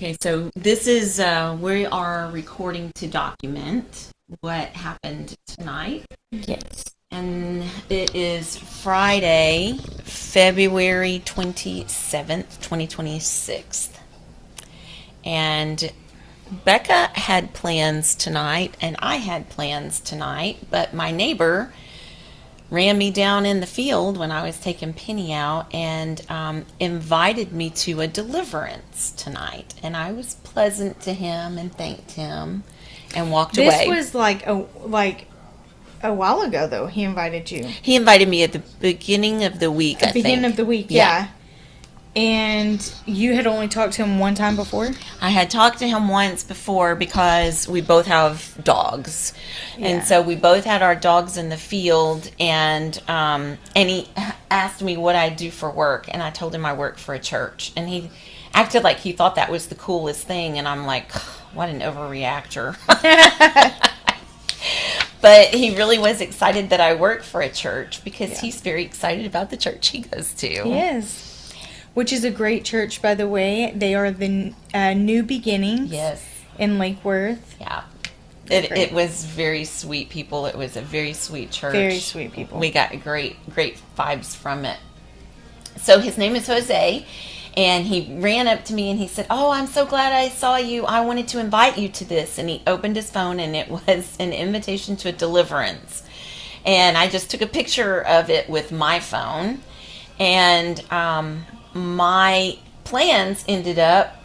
Okay, so this is, we are recording to document what happened tonight. Yes. And it is Friday, February 27th, 2026. And Becca had plans tonight, and I had plans tonight, but my neighbor ran me down in the field when I was taking Penny out and invited me to a deliverance tonight. And I was pleasant to him and thanked him and walked away. This was like a while ago, though. He invited you. He invited me at the beginning of the week, I think. Beginning of the week, yeah. And you had only talked to him one time before? I had talked to him once before because we both have dogs. Yeah. And so we both had our dogs in the field, and he asked me what I do for work, and I told him I work for a church. And he acted like he thought that was the coolest thing, and I'm like, what an overreactor. But he really was excited that I work for a church because he's very excited about the church he goes to. He is. Which is a great church, by the way. They are the New Beginnings. Yes. In Lake Worth. Yeah. It was very sweet people. It was a very sweet church. Very sweet people. We got great vibes from it. So his name is Jose, and he ran up to me and he said, "Oh, I'm so glad I saw you. I wanted to invite you to this." And he opened his phone, and it was an invitation to a deliverance. And I just took a picture of it with my phone, and my plans ended up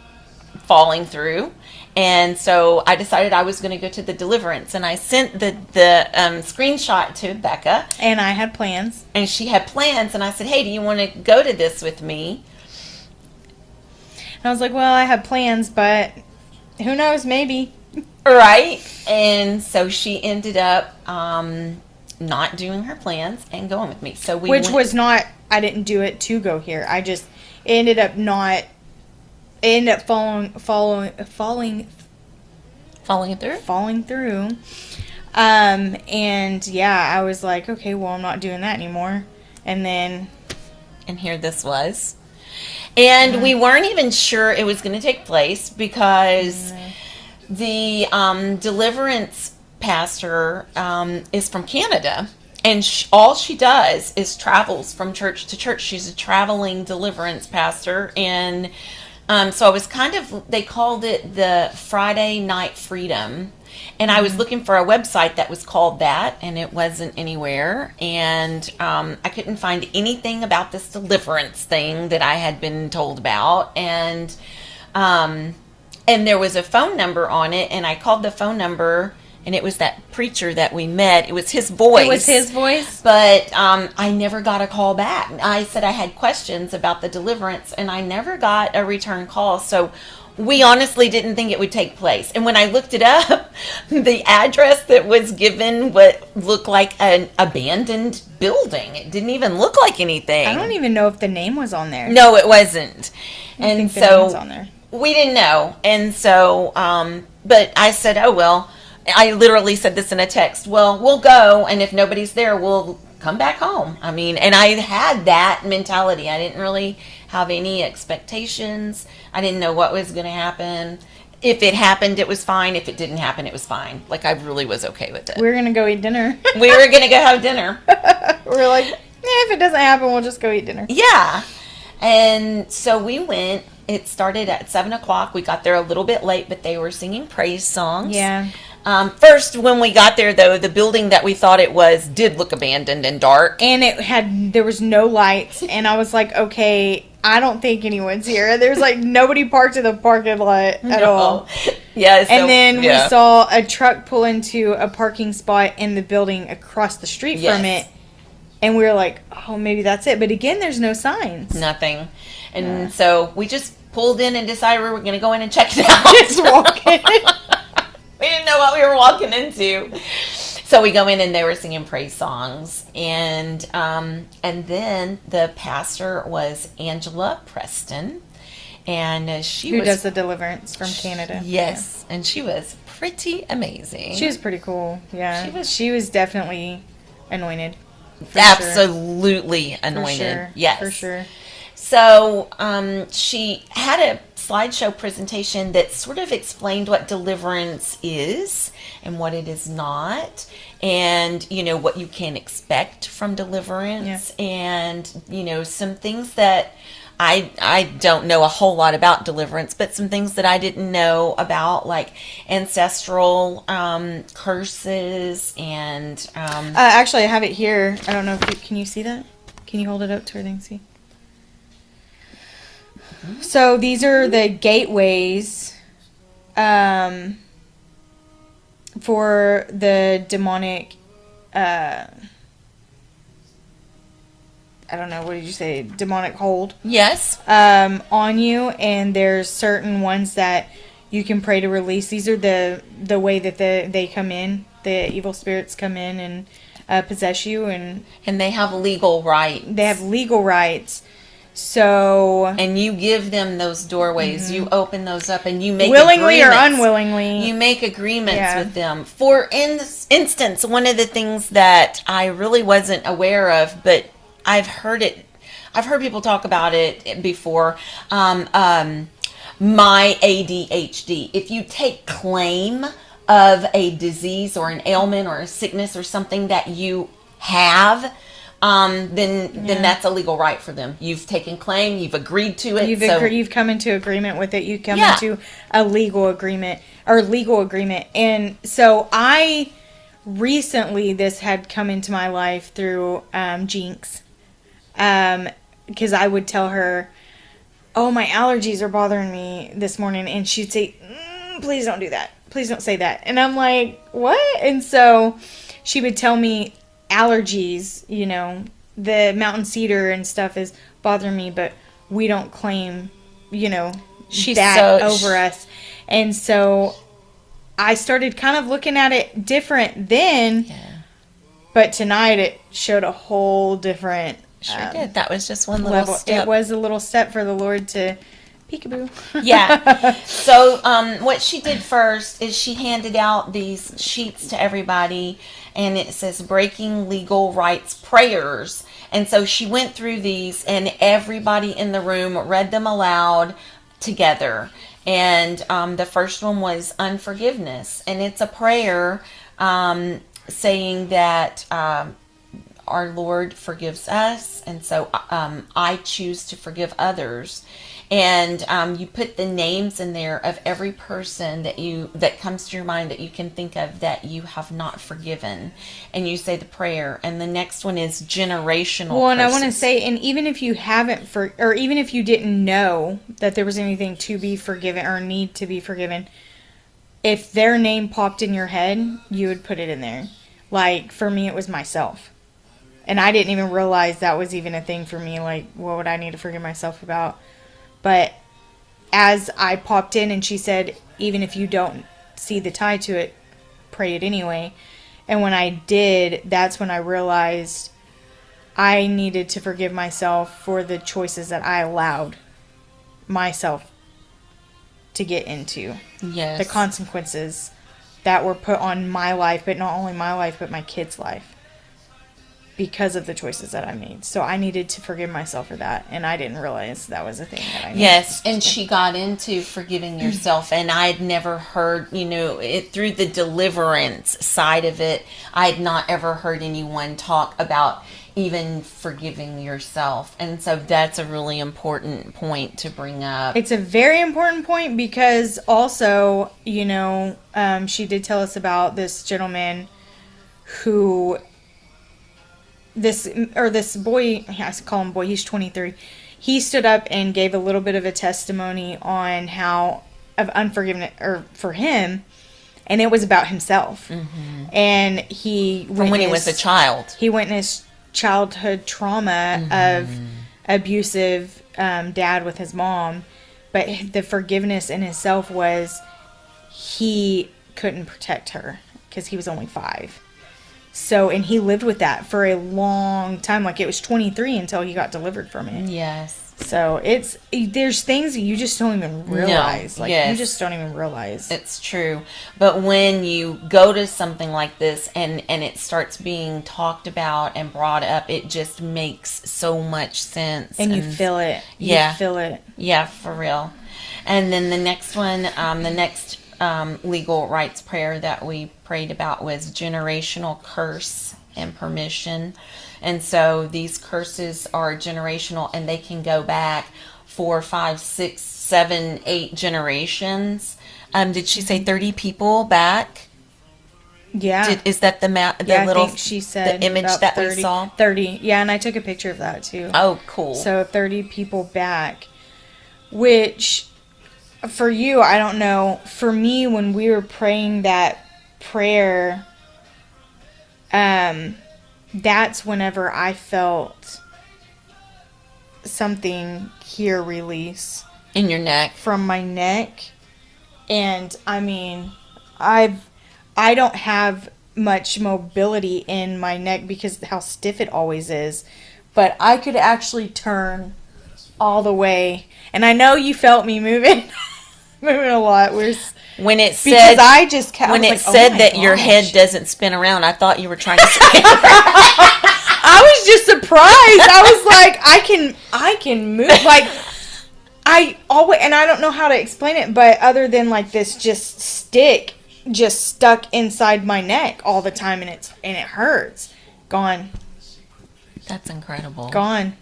falling through, and so I decided I was going to go to the deliverance, and I sent the screenshot to Becca, and I had plans, and she had plans, and I said, "Hey, do you want to go to this with me?" And I was like, "Well, I have plans, but who knows, maybe." Right. And so she ended up not doing her plans and going with me. So we I didn't do it to go here. It ended up falling through. And yeah, I was like, okay, well, I'm not doing that anymore. And here this was. And we weren't even sure it was going to take place because the deliverance pastor is from Canada. And all she does is travels from church to church. She's a traveling deliverance pastor. And so I was they called it the Friday Night Freedom. And I was looking for a website that was called that, and it wasn't anywhere. And I couldn't find anything about this deliverance thing that I had been told about. And there was a phone number on it, and I called the phone number. And it was that preacher that we met. It was his voice. But I never got a call back. I said I had questions about the deliverance, and I never got a return call. So we honestly didn't think it would take place. And when I looked it up, the address that was given what looked like an abandoned building. It didn't even look like anything. I don't even know if the name was on there. No, it wasn't. And so the name was on there. We didn't know. And so, but I said, oh, well. I literally said this in a text. Well, we'll go, and if nobody's there, we'll come back home. I mean, and I had that mentality. I didn't really have any expectations. I didn't know what was going to happen. If it happened, it was fine. If it didn't happen, it was fine. Like, I really was okay with it. We were going to go eat dinner. We were going to go have dinner. We were like, if it doesn't happen, we'll just go eat dinner. Yeah. And so we went. It started at 7 o'clock. We got there a little bit late, but they were singing praise songs. Yeah. First, when we got there, though, the building that we thought it was did look abandoned and dark. And there was no lights. And I was like, okay, I don't think anyone's here. There's like nobody parked in the parking lot at all. Yeah. So, and then we saw a truck pull into a parking spot in the building across the street from it. And we were like, oh, maybe that's it. But again, there's no signs. Nothing. And so we just pulled in and decided we were going to go in and check it out. Just walk in. We didn't know what we were walking into. So we go in, and they were singing praise songs. And then the pastor was Angela Preston. And Who does the deliverance from Canada. Yes. Yeah. And she was pretty amazing. She was pretty cool. Yeah. She was definitely anointed. Absolutely anointed. For sure. Yes. For sure. So she had a slideshow presentation that sort of explained what deliverance is and what it is not, and what you can expect from deliverance, and some things that I don't know a whole lot about deliverance, but some things that I didn't know about, like ancestral curses and actually I have it here. I don't know if can you see that? Can you hold it up to where they can see? So these are the gateways for the demonic, I don't know, what did you say? Demonic hold. Yes. On you, and there's certain ones that you can pray to release. These are the way that they come in. The evil spirits come in and possess you, and they have legal rights. They have legal rights. So, and you give them those doorways. You open those up, and you make willingly or agreements. Unwillingly. You make agreements with them. For instance, one of the things that I really wasn't aware of, but I've heard people talk about it before. My ADHD. If you take claim of a disease or an ailment or a sickness or something that you have, then that's a legal right for them. You've taken claim. You've agreed to it. You've come into agreement with it. You come into a legal agreement. And so I recently, this had come into my life through Jinx. Because I would tell her, oh, my allergies are bothering me this morning. And she'd say, please don't do that. Please don't say that. And I'm like, what? And so she would tell me allergies, the mountain cedar and stuff is bothering me, but we don't claim, that over us. And so I started kind of looking at it different then, but tonight it showed a whole different Sure did. That was just one little step. It was a little step for the Lord to peekaboo. Yeah. So what she did first is she handed out these sheets to everybody, and it says Breaking Legal Rights Prayers. And so she went through these, and everybody in the room read them aloud together. And the first one was unforgiveness. And it's a prayer saying that our Lord forgives us, and so I choose to forgive others. And you put the names in there of every person that comes to your mind that you can think of that you have not forgiven, and you say the prayer. And the next one is generational. Well, and I want to say, and even if you haven't or even if you didn't know that there was anything to be forgiven or need to be forgiven, if their name popped in your head, you would put it in there. Like for me, it was myself. And I didn't even realize that was even a thing for me. Like, what would I need to forgive myself about? But as I popped in and she said, even if you don't see the tie to it, pray it anyway. And when I did, that's when I realized I needed to forgive myself for the choices that I allowed myself to get into. Yes. The consequences that were put on my life, but not only my life, but my kids' life. Because of the choices that I made. So I needed to forgive myself for that. And I didn't realize that was a thing that I needed. Yes, and she got into forgiving yourself. And I had never heard, it through the deliverance side of it, I had not ever heard anyone talk about even forgiving yourself. And so that's a really important point to bring up. It's a very important point because also, she did tell us about this gentleman who... This boy, I call him boy, he's 23. He stood up and gave a little bit of a testimony on how of unforgiveness or for him, and it was about himself. Mm-hmm. And from when he was a child. He witnessed childhood trauma of abusive dad with his mom, but the forgiveness in himself was he couldn't protect her because he was only 5. So, and he lived with that for a long time. Like, it was 23 until he got delivered from it. Yes. So, there's things that you just don't even realize. You just don't even realize. It's true. But when you go to something like this and it starts being talked about and brought up, it just makes so much sense. And you feel it. You feel it. Yeah, for real. And then the next one, the next legal rights prayer that we prayed about was generational curse and permission. And so these curses are generational, and they can go back 4, 5, 6, 7, 8 generations. Did she say 30 people back? Yeah. Is that the I think she said the image about that 30, we saw? 30. Yeah, and I took a picture of that too. Oh, cool. So 30 people back, which for you, I don't know. For me, when we were praying that prayer, that's whenever I felt something here release In your neck. from my neck. And I mean, I don't have much mobility in my neck because how stiff it always is. But I could actually turn all the way. And I know you felt me moving moving a lot. When it Because said I just kept, when I it was like, said oh my that your gosh. head doesn't spin around, I thought you were trying to spin. I was just surprised. I was like, I can move. Like, I always, and I don't know how to explain it, but other than like this just stick just stuck inside my neck all the time, and it hurts. Gone. That's incredible. Gone.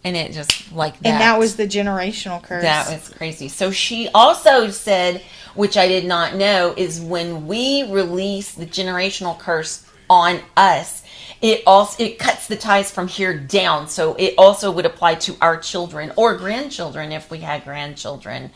And it just like that. And that was the generational curse. That was crazy. So she also said, which I did not know, is when we release the generational curse on us, it cuts the ties from here down. So it also would apply to our children or grandchildren if we had grandchildren.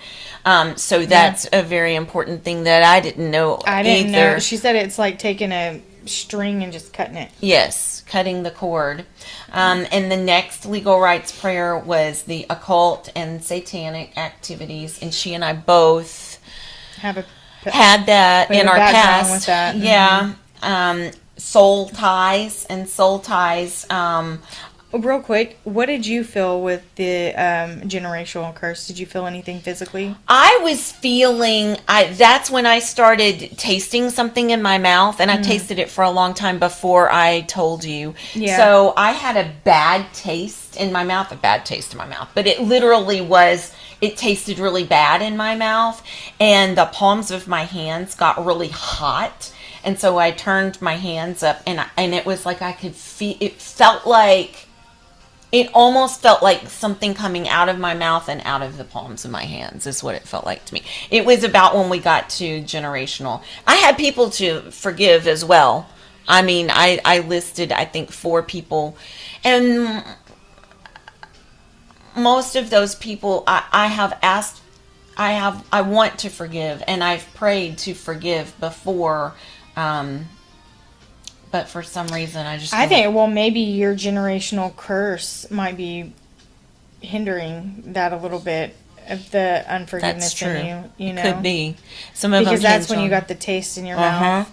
So that's a very important thing that I didn't know. I didn't know. She said it's like taking a string and just cutting it. Yes, cutting the cord. And the next legal rights prayer was the occult and satanic activities, and she and I both had that in our past. With that. Yeah. Soul ties. Real quick, what did you feel with the generational curse? Did you feel anything physically? I was feeling, that's when I started tasting something in my mouth, and I tasted it for a long time before I told you. Yeah. So I had a bad taste in my mouth, but it literally was, it tasted really bad in my mouth, and the palms of my hands got really hot. And so I turned my hands up, and it was like I could feel, it almost felt like something coming out of my mouth and out of the palms of my hands is what it felt like to me. It was about when we got to generational. I had people to forgive as well. I mean, I listed, I think, 4 people. And most of those people I want to forgive, and I've prayed to forgive before. But for some reason, I think, well, maybe your generational curse might be hindering that a little bit of the unforgiveness in you. You know, could be. Some of because them that's when you got the taste in your mouth.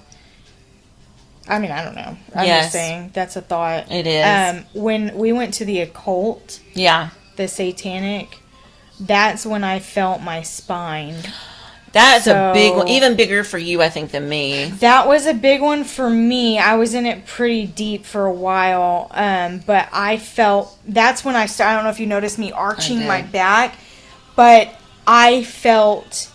I mean, I don't know. I'm just saying that's a thought. It is. When we went to the occult, the satanic, that's when I felt my spine. That's a big one, even bigger for you, I think, than me. That was a big one for me. I was in it pretty deep for a while, but I felt, that's when I started, I don't know if you noticed me arching my back, but I felt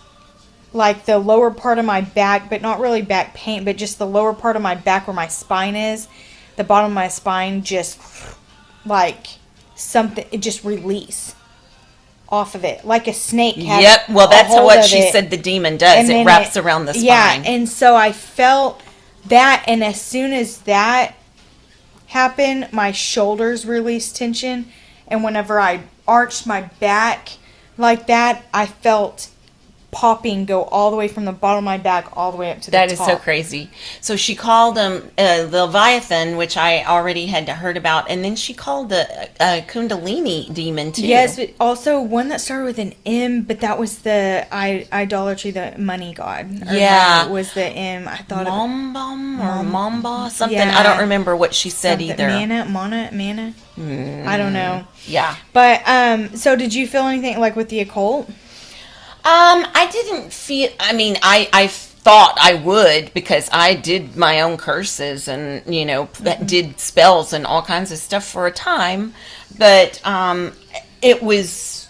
like the lower part of my back, but not really back pain, but just the lower part of my back where my spine is, the bottom of my spine just like something, it just release off of it, like a snake. Well, that's what she said the demon does. It wraps around the spine. Yeah, and so I felt that, and as soon as that happened, my shoulders released tension, and whenever I arched my back like that, I felt popping go all the way from the bottom of my back all the way up to the top. That is so crazy. So she called him the Leviathan, which I already had heard about, and then she called the Kundalini demon too. Yes, but also one that started with an M, but that was the idolatry, the money god. Yeah, it was the M. I thought Mamba, something. Yeah. I don't remember what she said either. Mana. I don't know. Yeah, but so did you feel anything like with the occult? I didn't feel, I mean, I thought I would, because I did my own curses and, you know, did spells and all kinds of stuff for a time, but, it was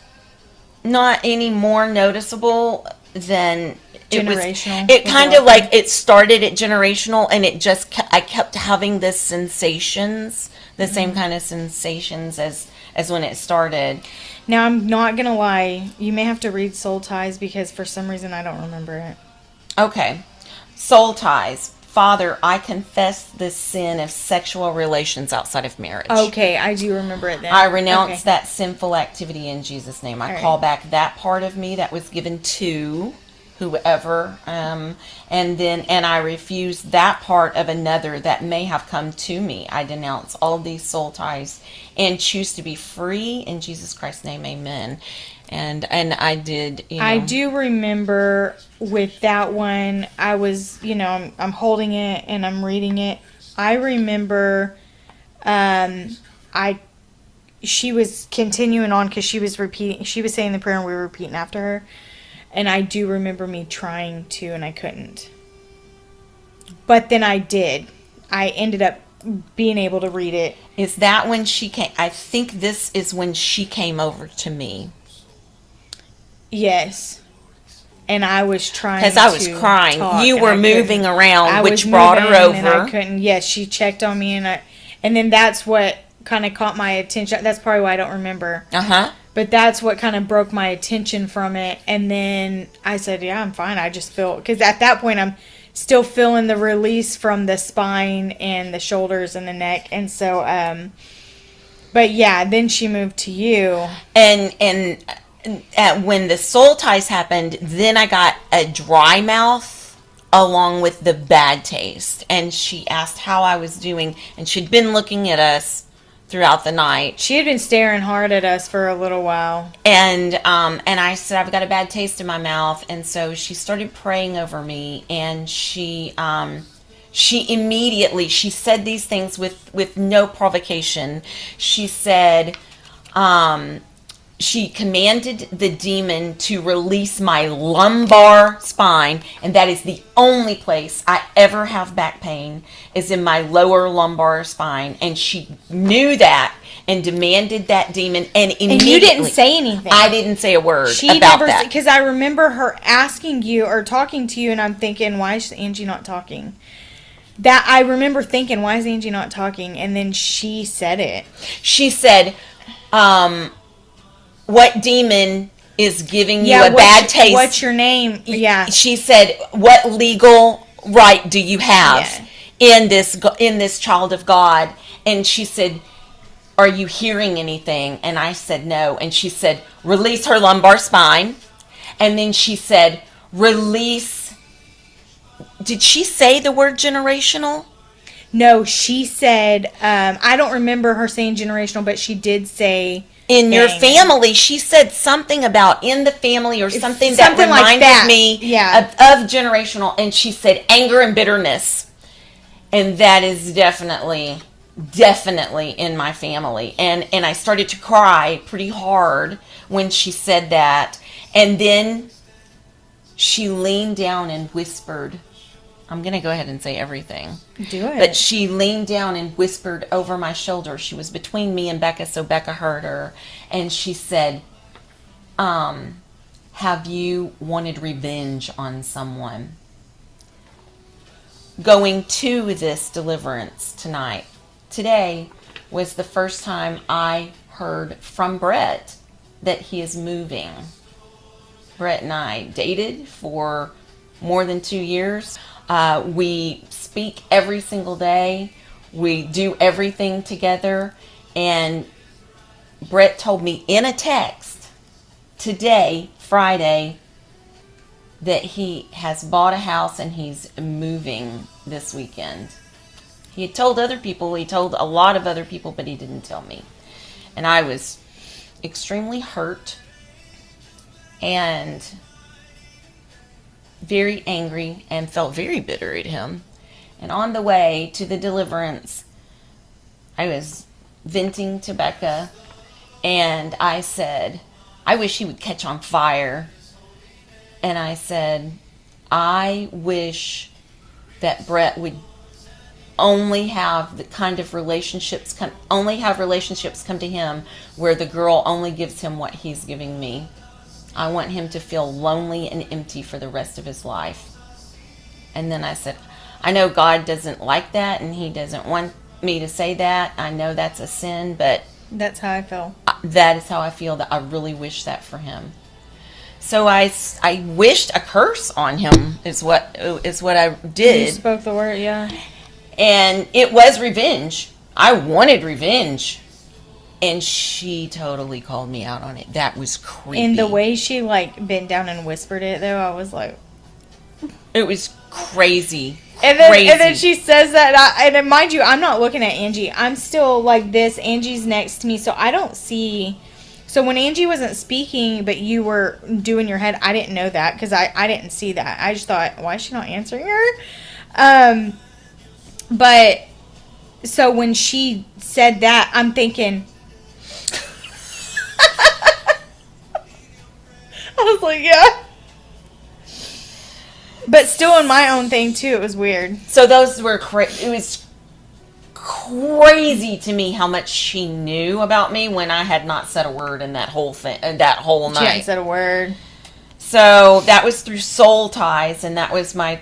not any more noticeable than Generational. It kind of like it started at generational, and it just I kept having this sensations, the same kind of sensations as when it started. Now, I'm not going to lie. You may have to read Soul Ties because for some reason I don't remember it. Okay. Soul ties. Father, I confess the sin of sexual relations outside of marriage. Okay, I do remember it then. I renounce Okay. that sinful activity in Jesus' name. I All call right. back that part of me that was given to whoever, and I refuse that part of another that may have come to me. I denounce all of these soul ties and choose to be free in Jesus Christ's name. Amen. And I did. I do remember with that one, I was, I'm holding it and I'm reading it. I remember, she was continuing on because she was saying the prayer and we were repeating after her. And I do remember me trying to and I couldn't. But then I did. I ended up being able to read it. Is that when she came? I think this is when she came over to me. Yes. And I was trying because I was crying. You were moving around, which brought her over. And I couldn't. Yes, she checked on me, and then that's what kind of caught my attention. That's probably why I don't remember. But that's what kind of broke my attention from it. And then I said, "Yeah, I'm fine. I just feel," because at that point I'm still feeling the release from the spine and the shoulders and the neck, and so. But yeah, then she moved to you, and. When the soul ties happened, then I got a dry mouth along with the bad taste. And she asked how I was doing, and she'd been looking at us throughout the night. She had been staring hard at us for a little while. And I said, I've got a bad taste in my mouth. And so she started praying over me, and she immediately, she said these things with no provocation. She said, she commanded the demon to release my lumbar spine, and that is the only place I ever have back pain, is in my lower lumbar spine. And she knew that and demanded that demon, and immediately. And you didn't say anything. I didn't say a word about that. Because I remember her asking you or talking to you, and I'm thinking, why is Angie not talking? That I remember thinking, why is Angie not talking? And then she said it. She said, what demon is giving you a bad taste? What's your name? Yeah. She said, what legal right do you have in this child of God? And she said, are you hearing anything? And I said, no. And she said, release her lumbar spine. And then she said, release. Did she say the word generational? No, she said, I don't remember her saying generational, but she did say in your family. She said something about in the family or something that reminded like me of generational. And she said anger and bitterness. And that is definitely in my family. And I started to cry pretty hard when she said that. And then she leaned down and whispered, I'm going to go ahead and say everything. Do it. But she leaned down and whispered over my shoulder. She was between me and Becca, so Becca heard her. And she said, have you wanted revenge on someone? Going to this deliverance today was the first time I heard from Brett that he is moving. Brett and I dated for more than 2 years. We speak every single day. We do everything together. And Brett told me in a text today, Friday, that he has bought a house and he's moving this weekend. He had told other people. He told a lot of other people, but he didn't tell me. And I was extremely hurt and very angry and felt very bitter at him. And on the way to the deliverance, I was venting to Becca, and I said, I wish he would catch on fire. And I said, I wish that Brett would only have the kind of relationships come to him where the girl only gives him what he's giving me. I want him to feel lonely and empty for the rest of his life. And then I said, I know God doesn't like that, and he doesn't want me to say that. I know that's a sin, but that's how I feel. That is how I feel, that I really wish that for him. So I wished a curse on him is what I did. You spoke the word, yeah. And it was revenge. I wanted revenge. And she totally called me out on it. That was creepy. And the way she, like, bent down and whispered it, though, I was like... It was crazy. And then she says that, and then, mind you, I'm not looking at Angie. I'm still like this. Angie's next to me, so I don't see... So when Angie wasn't speaking, but you were doing your head, I didn't know that, because I didn't see that. I just thought, why is she not answering her? But, so when she said that, I'm thinking... I was like, yeah. But still in my own thing, too. It was weird. So those were it was crazy to me how much she knew about me when I had not said a word in that whole thing, that whole night. She hadn't said a word. So that was through soul ties, and that was my,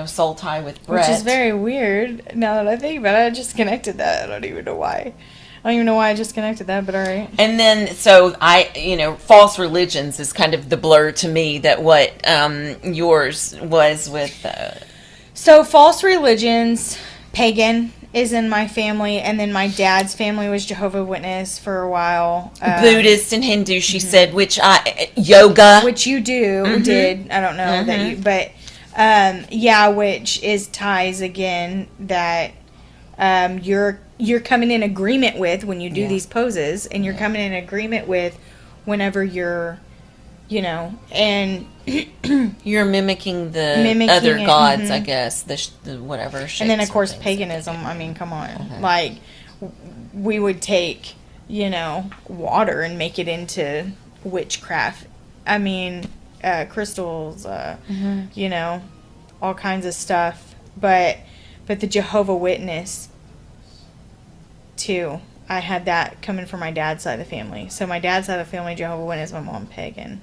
soul tie with Brett. Which is very weird now that I think about it. I just connected that. I don't even know why. I just connected that, but all right. And then, so false religions is kind of the blur to me that what yours was with. So false religions, pagan is in my family, and then my dad's family was Jehovah's Witness for a while. Buddhist and Hindu, she said, yoga. Which you did. I don't know that you, but which is ties again that you're coming in agreement with when you do these poses, and you're coming in agreement with whenever you're, and you're mimicking other gods, I guess, the whatever. And then, of course, paganism. I mean, come on. Like, we would take, water and make it into witchcraft. I mean, crystals, all kinds of stuff. But the Jehovah Witness, too. I had that coming from my dad's side of the family. So my dad's side of the family, Jehovah Witness, my mom pagan.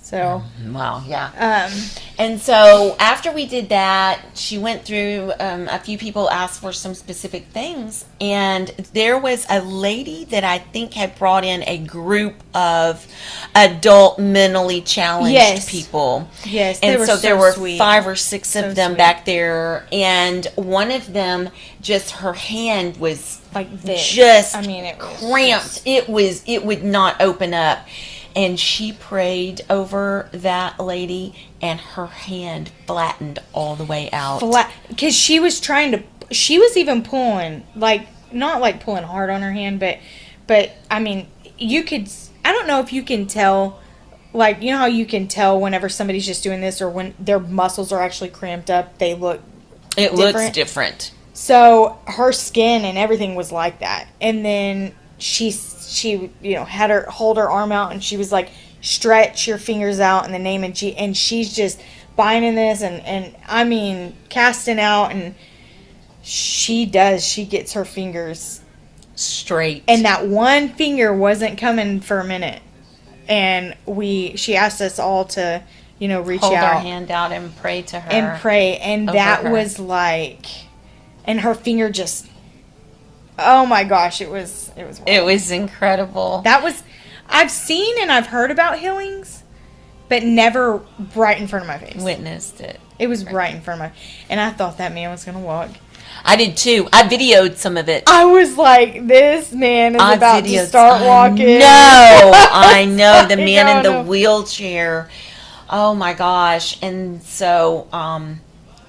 So wow, yeah. And so after we did that, she went through a few people asked for some specific things, and there was a lady that I think had brought in a group of adult mentally challenged people. Yes, and so there were sweet. 5 or 6 of them back there, and one of them, just her hand was like this. Just it cramped. It would not open up. And she prayed over that lady, and her hand flattened all the way out. Because she was she was even pulling, not like pulling hard on her hand, but you could, I don't know if you can tell, how you can tell whenever somebody's just doing this or when their muscles are actually cramped up, it looks different. So her skin and everything was like that. And then she had her hold her arm out, and she was like, stretch your fingers out in the name of Jesus. And she's just binding this and casting out, and she gets her fingers straight. And that one finger wasn't coming for a minute. And she asked us all to, reach hold out. Hold our hand out and pray to her. And pray. And that was like, and her finger just, oh my gosh, it was wild. It was incredible. I've seen and I've heard about healings, but never right in front of my face. Witnessed it. It was right in front of and I thought that man was going to walk. I did too. I videoed some of it. I was like, this man is about to start walking. No, I know. The man in the wheelchair. Oh my gosh. And so,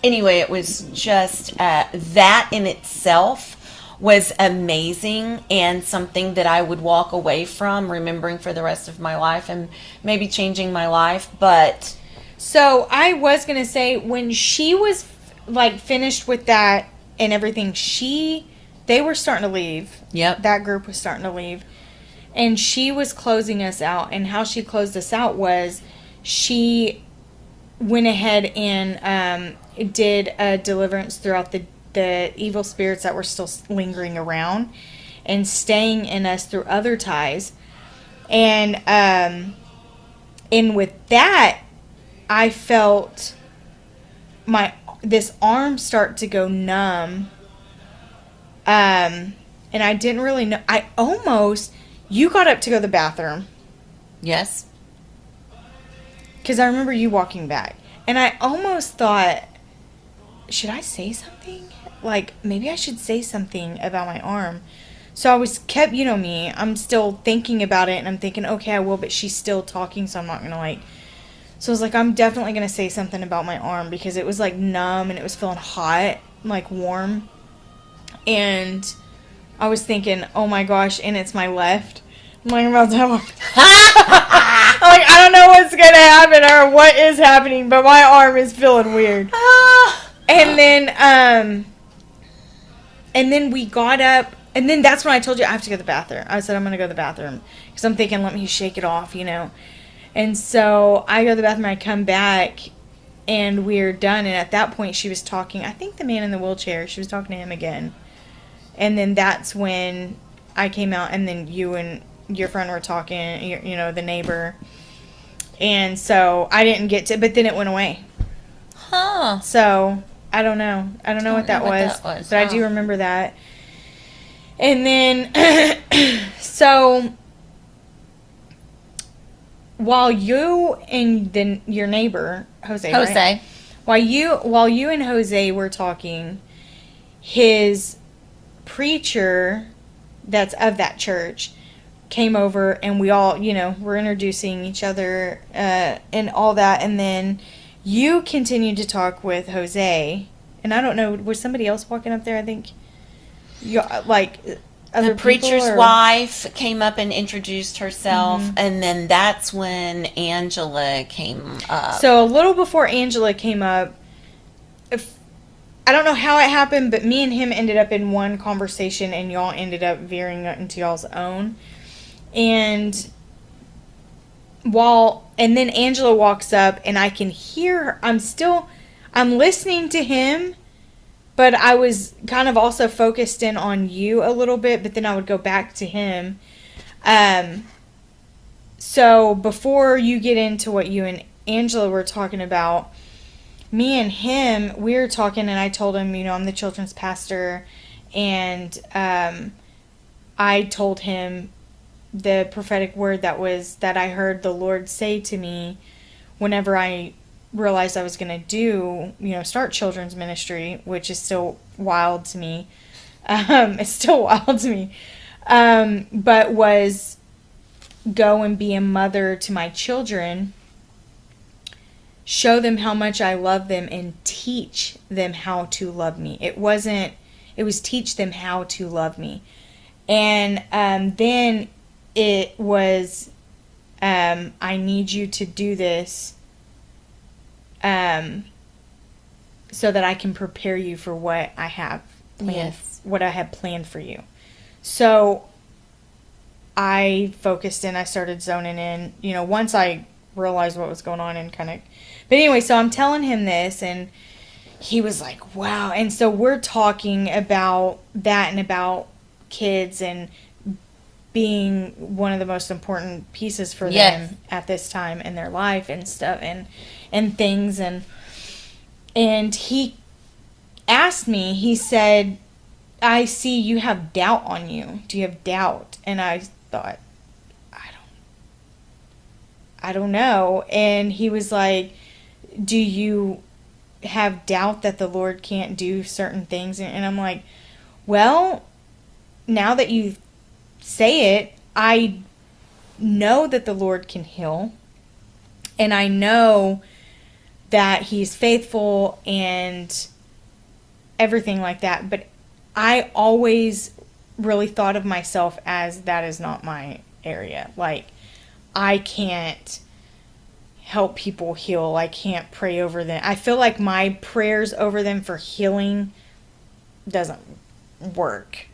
anyway, it was just that in itself was amazing, and something that I would walk away from remembering for the rest of my life, and maybe changing my life. But so I was going to say, when she was finished with that and everything, they were starting to leave. Yep. That group was starting to leave. And she was closing us out. And how she closed us out was she went ahead and did a deliverance throughout the evil spirits that were still lingering around and staying in us through other ties. And And with that, I felt this arm start to go numb. And I didn't really know. You got up to go to the bathroom. Yes. Because I remember you walking back. And I almost thought, should I say something? Like, maybe I should say something about my arm. So I kept, you know me, I'm still thinking about it, and I'm thinking, okay, I will, but she's still talking, so I'm not going to, so I was like, I'm definitely going to say something about my arm, because it was, numb, and it was feeling hot, warm. And I was thinking, oh my gosh, and it's my left. I'm about to have I don't know what's going to happen or what is happening, but my arm is feeling weird. And then we got up, and then that's when I told you I have to go to the bathroom. I said I'm going to go to the bathroom because I'm thinking, let me shake it off, And so I go to the bathroom, I come back, and we're done. And at that point, she was talking, I think the man in the wheelchair, she was talking to him again. And then that's when I came out, and then you and your friend were talking, the neighbor. And so I didn't get to, but then it went away. Huh. So I don't know. I don't know what that was. But I do remember that. And then, so while you and then your neighbor, Jose, right? While you and Jose were talking, his preacher that's of that church came over, and we all, were introducing each other and all that. And then you continued to talk with Jose, and I don't know, was somebody else walking up there? I think the preacher's wife came up and introduced herself, and then that's when Angela came up. So a little before Angela came up, I don't know how it happened, but me and him ended up in one conversation, and y'all ended up veering into y'all's own. And then Angela walks up, and I can hear her. I'm listening to him, but I was kind of also focused in on you a little bit, but then I would go back to him. So before you get into what you and Angela were talking about, me and him, we were talking, and I told him, I'm the children's pastor, and I told him the prophetic word that I heard the Lord say to me whenever I realized I was going to do, start children's ministry, which is still wild to me. It's still wild to me. But was go and be a mother to my children, show them how much I love them, and teach them how to love me. It was teach them how to love me. And then it was, I need you to do this so that I can prepare you for what I have planned, what I have planned for you. So I focused in, I started zoning in, once I realized what was going on, and but anyway, so I'm telling him this, and he was like, wow. And so we're talking about that, and about kids, and being one of the most important pieces for them at this time in their life, and stuff, and things. And he asked me, he said, I see you have doubt on you. Do you have doubt? And I thought, I don't know. And he was like, do you have doubt that the Lord can't do certain things? And I'm like, well, now that you say it, I know that the Lord can heal, and I know that He's faithful and everything like that, but I always really thought of myself as that is not my area. I can't help people heal. I can't pray over them. I feel like my prayers over them for healing doesn't work.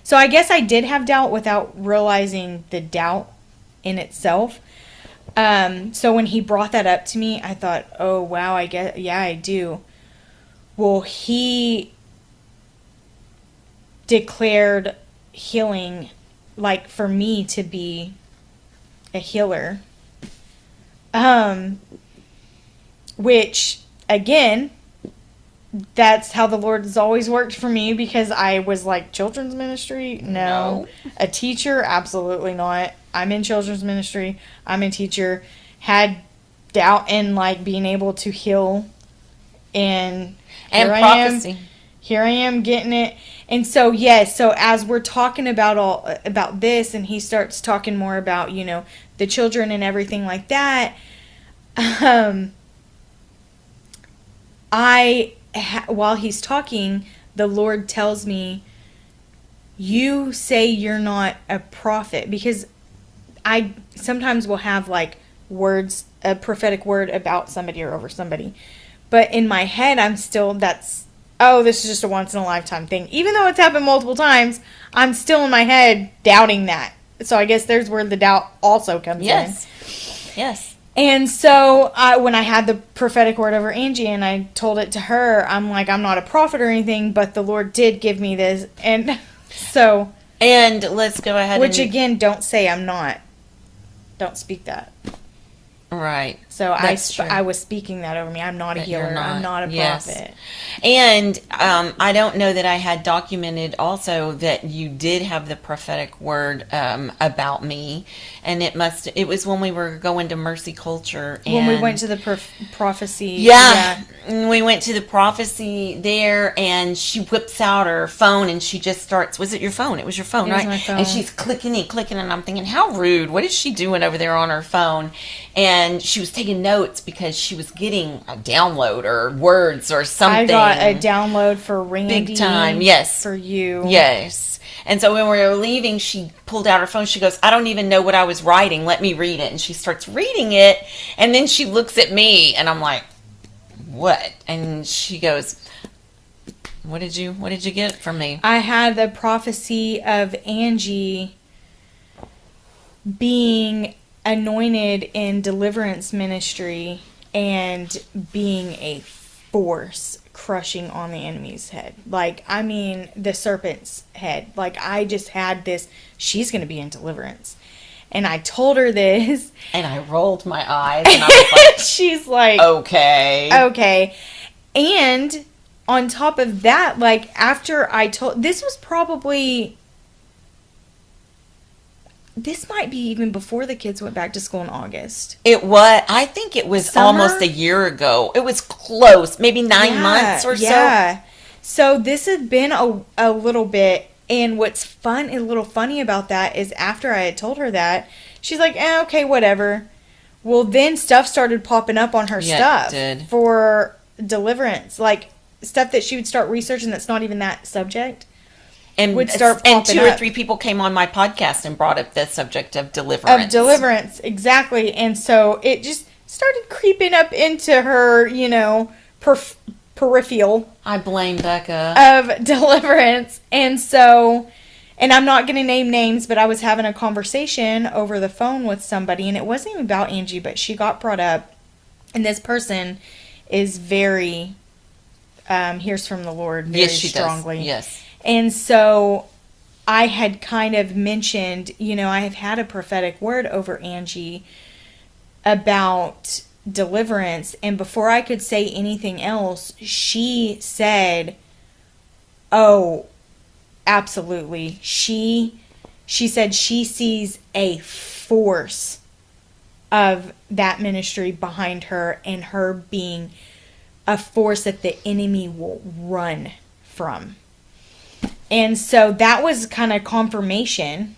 So I guess I did have doubt without realizing the doubt in itself. So when he brought that up to me, I thought, oh, wow, I do. Well, he declared healing, for me to be a healer, Which, again, that's how the Lord has always worked for me, because I was like, children's ministry? No. A teacher? Absolutely not. I'm in children's ministry. I'm a teacher. Had doubt in like being able to heal, and prophecy. Here I am getting it. And so, yes, so as we're talking about this, and he starts talking more about, the children and everything like that, while he's talking, the Lord tells me, you say you're not a prophet, because I sometimes will have like words, a prophetic word about somebody or over somebody. But in my head, I'm still, this is just a once in a lifetime thing. Even though it's happened multiple times, I'm still in my head doubting that. So I guess there's where the doubt also comes in. Yes. And so when I had the prophetic word over Angie and I told it to her, I'm like, I'm not a prophet or anything, but the Lord did give me this. And so. And let's go ahead again, don't say I'm not. Don't speak that. Right. So I was speaking that over me. I'm not a healer. I'm not a prophet. And I don't know that I had documented also that you did have the prophetic word about me. And it was when we were going to Mercy Culture. When we went to the prophecy. Yeah. We went to the prophecy there, and she whips out her phone and she just starts, was it your phone? It was your phone, right? It was my phone. And she's clicking, and I'm thinking, how rude. What is she doing over there on her phone? And she was taking notes because she was getting a download or words or something. I got a download for Randy. Big time, yes. For you. Yes. And so when we were leaving, she pulled out her phone. She goes, I don't even know what I was writing. Let me read it. And she starts reading it. And then she looks at me and I'm like, what? And she goes, what did you get from me? I had the prophecy of Angie being anointed in deliverance ministry and being a force crushing on the enemy's head. Like, I mean, the serpent's head. Like, I just had this, she's going to be in deliverance. And I told her this. And I rolled my eyes and I was like, she's like, okay. And on top of that, like, after I told, this might be even before the kids went back to school in August. I think it was Summer? Almost a year ago. It was close, maybe 9 months or so. Yeah. So this had been a little bit. And what's a little funny about that is after I had told her that, she's like, okay, whatever. Well, then stuff started popping up on her stuff for deliverance. Like, stuff that she would start researching that's not even that subject. And would start popping and 2 or 3 people came on my podcast and brought up the subject of deliverance. Exactly. And so it just started creeping up into her, peripheral. I blame Becca. Of deliverance. And so, and I'm not going to name names, but I was having a conversation over the phone with somebody, and it wasn't even about Angie, but she got brought up, and this person is very, hears from the Lord very strongly. Does. Yes. And so I had kind of mentioned, I have had a prophetic word over Angie about deliverance, and before I could say anything else, she said, oh, absolutely. She said she sees a force of that ministry behind her, and her being a force that the enemy will run from. And so that was kind of confirmation.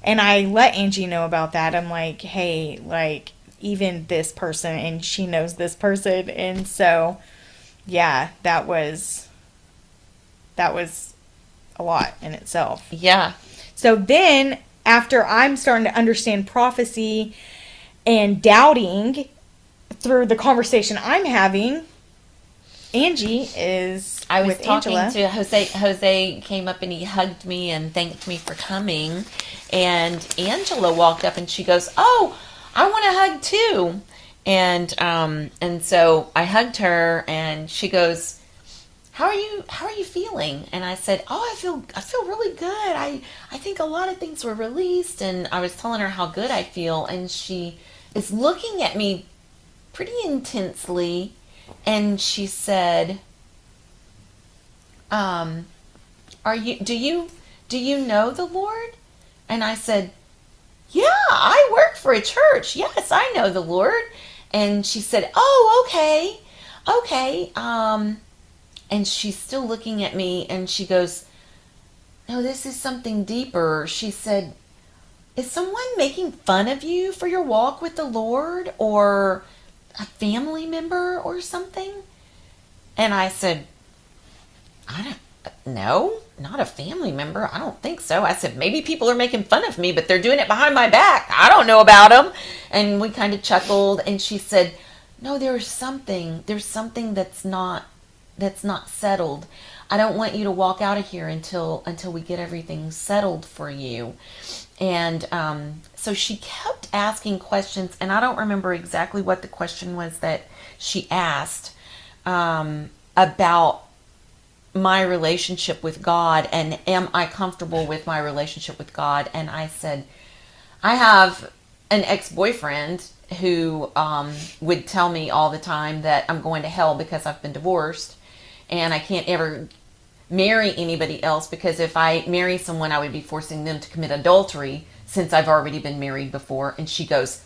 And I let Angie know about that. I'm like, hey, like, even this person, and she knows this person. And so, yeah, that was a lot in itself. Yeah. So then, after I'm starting to understand prophecy and doubting through the conversation I'm having, Angie is I was with talking Angela. to Jose. Jose came up and he hugged me and thanked me for coming. And Angela walked up and she goes, "Oh, I want a hug too." And so I hugged her and she goes, How are you feeling?" And I said, "Oh, I feel really good. I think a lot of things were released." And I was telling her how good I feel, and she is looking at me pretty intensely, and she said, do you know the Lord? And I said, yeah, I work for a church. Yes, I know the Lord. And she said, oh, okay. And she's still looking at me, and she goes, no, this is something deeper. She said, is someone making fun of you for your walk with the Lord, or a family member or something? And I said, no, not a family member. I don't think so. I said, maybe people are making fun of me, but they're doing it behind my back. I don't know about them. And we kind of chuckled, and she said, no, there's something that's not settled. I don't want you to walk out of here until we get everything settled for you. And so she kept asking questions, and I don't remember exactly what the question was that she asked about my relationship with God, and am I comfortable with my relationship with God? And I said, I have an ex-boyfriend who would tell me all the time that I'm going to hell because I've been divorced, and I can't ever marry anybody else, because if I marry someone, I would be forcing them to commit adultery since I've already been married before. And she goes,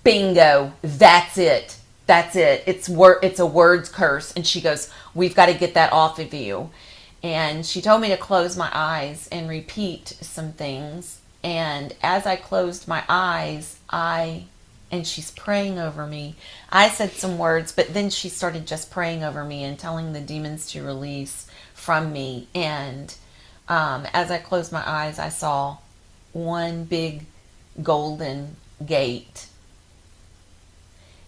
bingo, that's it. It's a words curse. And she goes, we've got to get that off of you. And she told me to close my eyes and repeat some things. And as I closed my eyes, and she's praying over me, I said some words, but then she started just praying over me and telling the demons to release from me. And as I closed my eyes, I saw one big golden gate.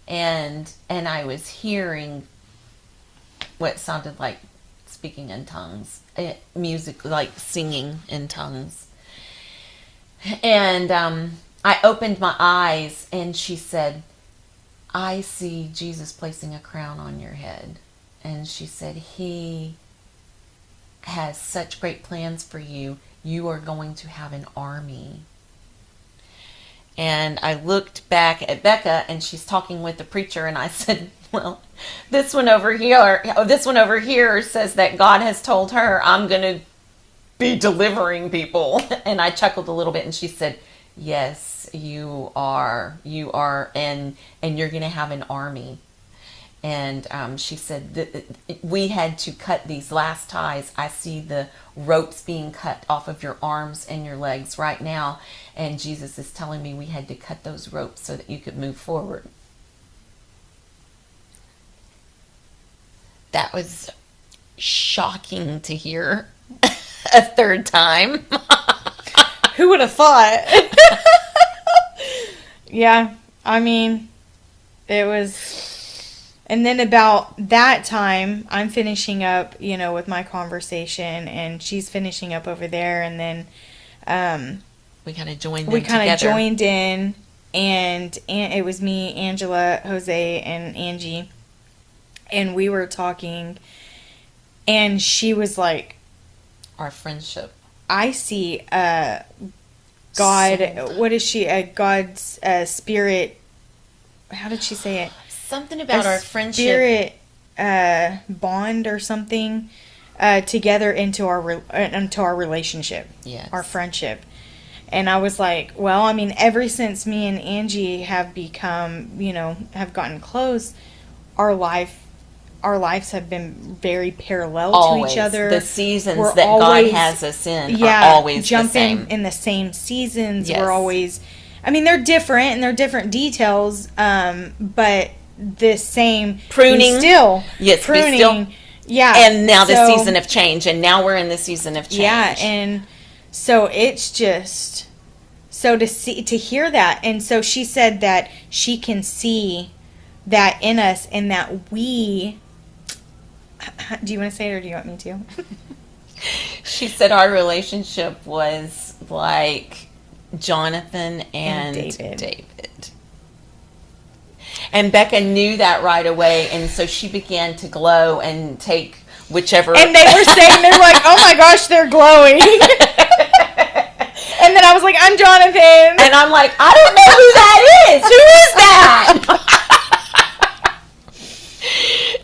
And I was hearing what sounded like speaking in tongues, music, like singing in tongues. And I opened my eyes, and she said, I see Jesus placing a crown on your head. And she said, He has such great plans for you. You are going to have an army. And I looked back at Becca, and she's talking with the preacher, and I said, well, this one over here says that God has told her I'm going to be delivering people. And I chuckled a little bit, and she said, yes, you are, and you're going to have an army. And she said that we had to cut these last ties. I see the ropes being cut off of your arms and your legs right now. And Jesus is telling me we had to cut those ropes so that you could move forward. That was shocking to hear a third time. Who would have thought? Yeah, I mean, it was... And then about that time, I'm finishing up, with my conversation, and she's finishing up over there, and then we kind of joined in, and it was me, Angela, Jose, and Angie, and we were talking, and she was like, our friendship. I see God, what is she, God's spirit, how did she say it? Something about our friendship. Spirit bond or something together into our relationship. Yes. Our friendship. And I was like, well, I mean, ever since me and Angie have become, have gotten close, our lives have been very parallel always. To each other. The seasons that God has us in are always jumping the same. In the same seasons. Yes. We're always, I mean, they're different and they're different details, but the same pruning. Still, yes, pruning. Still, yeah. And now the season of change, and now we're in the season of change. Yeah, and so it's just so to hear that, and so she said that she can see that in us, and that we. Do you want to say it, or do you want me to? She said our relationship was like Jonathan and David. And Becca knew that right away, and so she began to glow and take whichever. And they were saying, they were like, "Oh my gosh, they're glowing." And then I was like, I'm Jonathan. And I'm like, I don't know who that is. Who is that?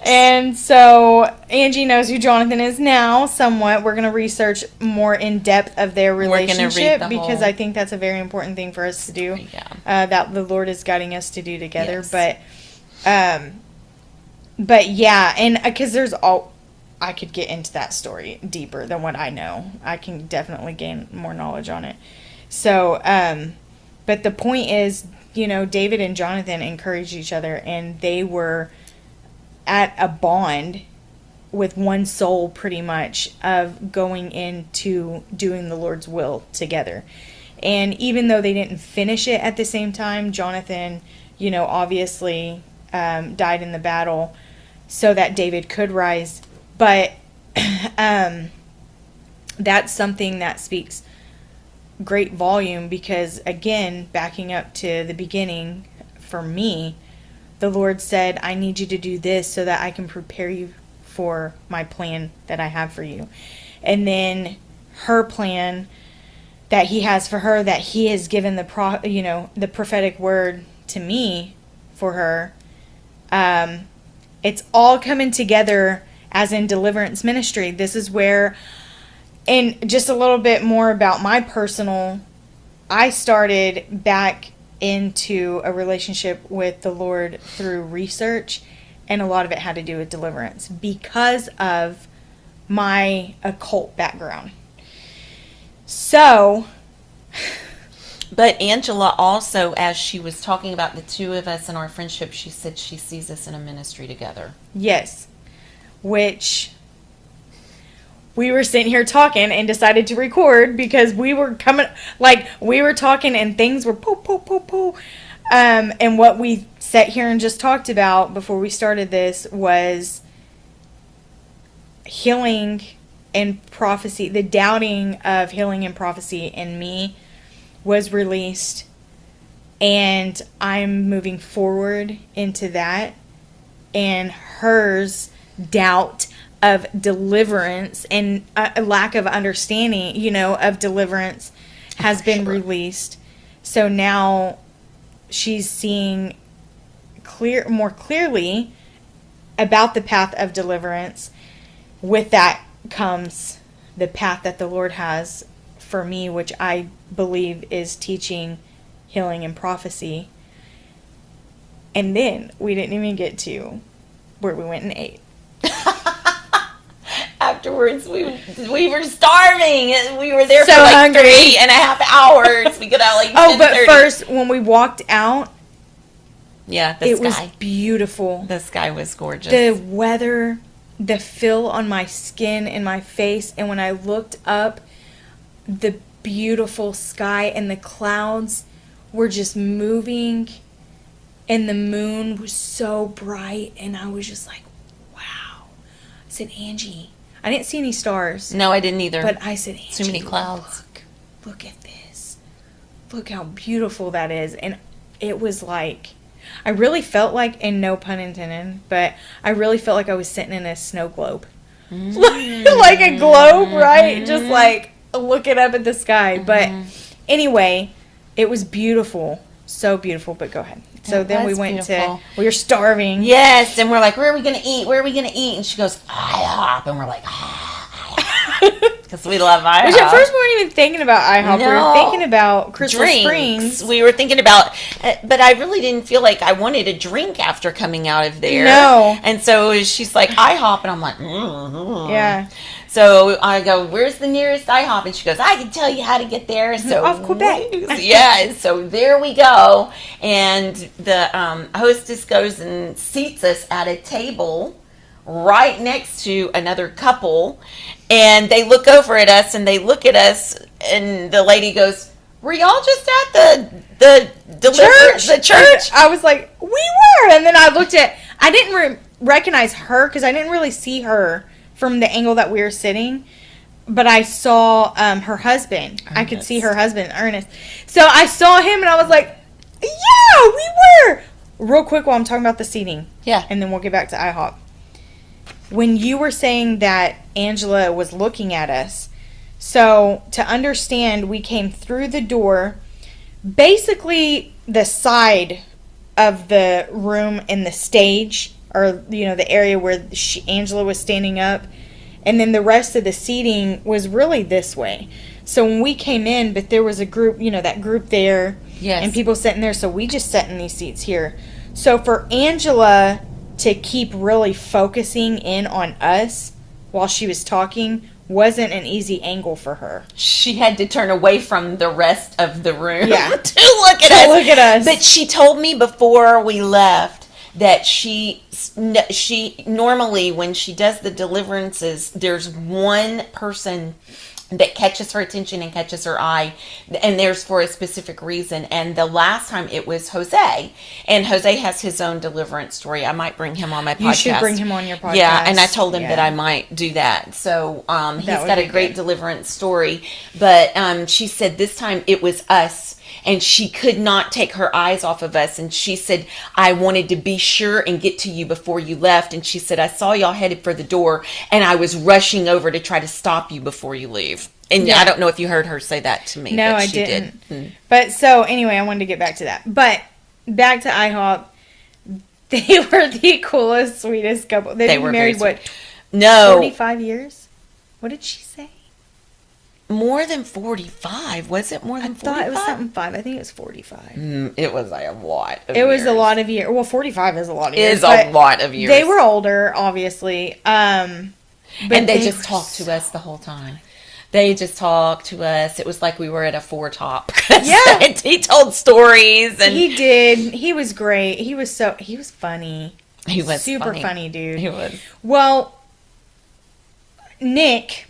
And so Angie knows who Jonathan is now, somewhat. We're going to research more in depth of their relationship because I think that's a very important thing for us to do. Yeah. That the Lord is guiding us to do together. Yes. But yeah, and because I could get into that story deeper than what I know. I can definitely gain more knowledge on it. So, but the point is, David and Jonathan encouraged each other, and they were at a bond with one soul pretty much of going into doing the Lord's will together. And even though they didn't finish it at the same time, Jonathan, obviously died in the battle so that David could rise. But that's something that speaks great volume because, again, backing up to the beginning, for me, the Lord said, I need you to do this so that I can prepare you for my plan that I have for you. And then her plan that he has for her, that he has given the prophetic word to me for her. It's all coming together as in Deliverance Ministry. This is where, and just a little bit more about my personal, I started back into a relationship with the Lord through research, and a lot of it had to do with deliverance because of my occult background. So, but Angela also, as she was talking about the two of us and our friendship, she said she sees us in a ministry together. Yes, which we were sitting here talking and decided to record because we were talking and things were poo. And what we sat here and just talked about before we started this was healing and prophecy. The doubting of healing and prophecy in me was released, and I'm moving forward into that. And hers doubt of deliverance and a lack of understanding, of deliverance has been released. So now she's seeing more clearly about the path of deliverance. With that comes the path that the Lord has for me, which I believe is teaching, healing, and prophecy. And then we didn't even get to where we went and ate. Afterwards, we were starving. We were there so for like hungry. 3.5 hours. We got out like 10:30. But first, when we walked out, it was beautiful. The sky was gorgeous. The weather, the feel on my skin and my face, and when I looked up, the beautiful sky and the clouds were just moving, and the moon was so bright, and I was just like, wow. I said, Angie, I didn't see any stars. No, I didn't either. But I said, Angie, too many clouds. Look at this. Look how beautiful that is. And it was like, I really felt like, and no pun intended, but I really felt like I was sitting in a snow globe. Like a globe, right? Just like looking up at the sky. But anyway, it was beautiful. So beautiful, but go ahead. So then we went we were starving. Yes, and we're like, where are we going to eat? Where are we going to eat? And she goes, IHOP. And we're like, because we love IHOP. Which at first we weren't even thinking about IHOP. No. We were thinking about Crystal Springs. We were thinking about, but I really didn't feel like I wanted a drink after coming out of there. No. And so she's like, IHOP. And I'm like, yeah. So I go, where's the nearest IHOP? And she goes, I can tell you how to get there. So off Quebec. Yeah, so there we go. And the hostess goes and seats us at a table right next to another couple. And they look over at us and they look at us. And the lady goes, were y'all just at the church? I was like, we were. And then I looked at, I didn't recognize her because I didn't really see her from the angle that we were sitting, but I saw her husband. Ernest. I could see her husband, Ernest. So I saw him and I was like, yeah, we were. Real quick while I'm talking about the seating. Yeah. And then we'll get back to IHOP. When you were saying that Angela was looking at us, So to understand, we came through the door, basically the side of the room in the stage, or the area where Angela was standing up, and then the rest of the seating was really this way. So when we came in, but there was a group, that group there, Yes. and people sitting there, so we just sat in these seats here. So for Angela to keep really focusing in on us while she was talking wasn't an easy angle for her. She had to turn away from the rest of the room Yeah. to look at us. us. But she told me before we left that she normally, when she does the deliverances, there's one person that catches her attention and catches her eye, and there's for a specific reason. And the last time it was Jose, and Jose has his own deliverance story. I might bring him on my podcast. You should bring him on your podcast. Yeah, and I told him that I might do that. So he's got a great deliverance story. But she said this time it was us, and she could not take her eyes off of us. And she said, I wanted to be sure and get to you before you left. And she said, I saw y'all headed for the door, and I was rushing over to try to stop you before you leave. And I don't know if you heard her say that to me. No, but I she didn't. did. But so, anyway, I wanted to get back to that. But back to IHOP. They were the coolest, sweetest couple. They've been married, what, 45 years? What did she say? More than 45. Was it more than 45? I thought it was something 5. I think it was 45. It was like a lot of It was years. a lot of years. Well, 45 is a lot of years. It is a lot of years. They were older, obviously. But and they just talked to us the whole time. They just talked to us. It was like we were at a Four Top. Yeah. He told stories. And he did. He was great. He was funny. He was super funny, dude. He was. Well, Nick